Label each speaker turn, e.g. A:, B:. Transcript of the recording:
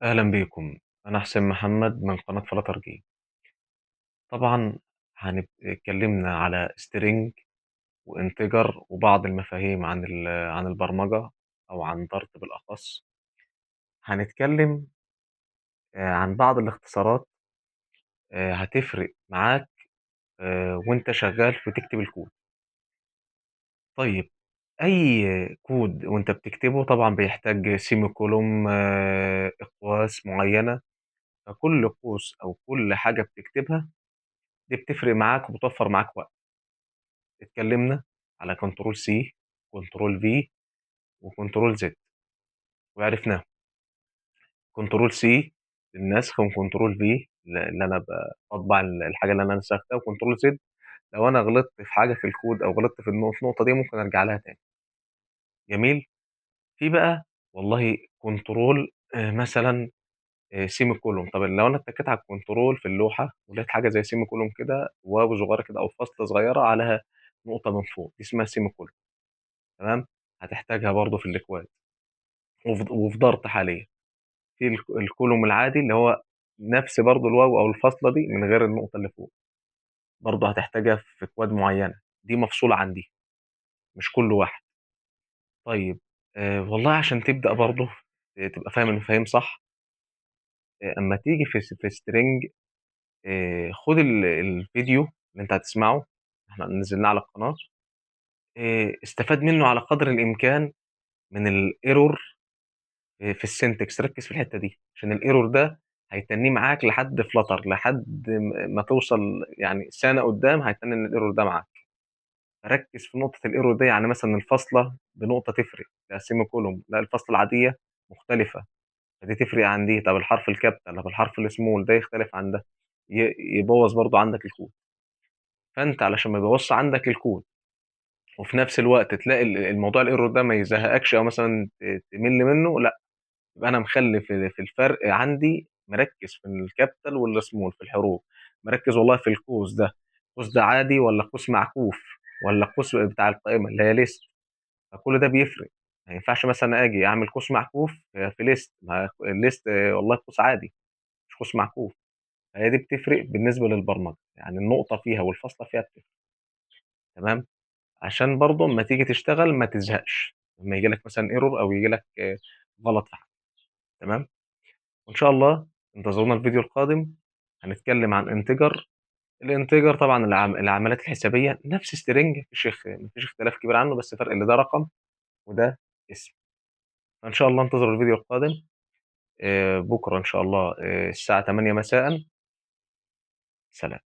A: أهلا بيكم. أنا حسين محمد من قناة فلاتر جيم. طبعا اتكلمنا على سترينج وانتجر وبعض المفاهيم عن البرمجة أو عن دارت بالأخص. هنتكلم عن بعض الاختصارات هتفرق معاك وانت شغال في تكتب الكود. طيب، أي كود وانت بتكتبه طبعا بيحتاج سيمي كولوم، أقواس معينة. فكل قوس أو كل حاجة بتكتبها دي بتفرق معاك وبتوفر معاك وقت. اتكلمنا على كنترول سي، كنترول في، وكنترول زد، وعرفناه. كنترول سي للنسخ، وكنترول في اللي انا بطبع الحاجه اللي انا نسختها، وكنترول زد لو انا غلطت في حاجه في الكود او غلطت في النقطه دي ممكن ارجع لها تاني. جميل. في بقى والله كنترول مثلا سيمي كولوم. طب لو انا اتكيت على الكنترول في اللوحه ولقيت حاجه زي سيمي كولوم كده، واو صغيره كده او فاصله صغيره عليها نقطه من فوق، دي اسمها سيمي كولوم. تمام. هتحتاجها برضو في الاكواد وفي ضغط حاليا. في الكولوم العادي اللي هو نفس برضو الواو او الفاصله دي من غير النقطه اللي فوق، برضو هتحتاجها في اكواد معينه، دي مفصوله عن دي، مش كل واحد. طيب، والله عشان تبدا برضو تبقى فاهم المفاهيم صح. اما تيجي في سترينج، خد الفيديو اللي انت هتسمعه، احنا نزلناه على القناه. استفاد منه على قدر الامكان من الايرور في السنتكس. ركز في الحته دي عشان الايرور ده هيتنيه معاك لحد فلتر، لحد ما توصل يعني سنه قدام هيتني ان الايرور ده معاك. ركز في نقطه الايرور دي، يعني مثلا الفاصله بنقطه تفرق، لا سيمي كولوم، لا الفاصله العاديه مختلفه، فدي تفرق عن دي. طب الحرف الكابيتال، طب الحرف السمول ده يختلف عن ده، يبوظ برضو عندك الكود. فانت علشان ما يبوظش عندك الكود وفي نفس الوقت تلاقي الموضوع الايرور ده ما يزهقكش او مثلا تمل منه، لا، يبقى انا مخلي في الفرق عندي، مركز في الكابيتال والسمول في الحروف، مركز والله في القوس ده، القوس ده عادي ولا قوس معكوف، ولا القوس بتاع القائمه اللي هي ليست. فكل ده بيفرق. ما ينفعش مثلا اجي اعمل قوس معكوف في ليست، ما الليست والله قوس عادي مش قوس معكوف. فهي دي بتفرق بالنسبه للبرمجه، يعني النقطه فيها والفاصله فيها بتفرق. تمام. عشان برضه اما تيجي تشتغل ما تزهقش لما يجي لك مثلا ايرور او يجي لك غلط في حاجه. تمام. وان شاء الله انتظرونا الفيديو القادم. هنتكلم عن انتجر. الانتجر طبعا العمليات الحسابيه نفس سترينج، مفيش اختلاف كبير عنه، بس فرق اللي ده رقم وده اسم. فان شاء الله انتظروا الفيديو القادم بكره ان شاء الله الساعه 8 مساء. سلام.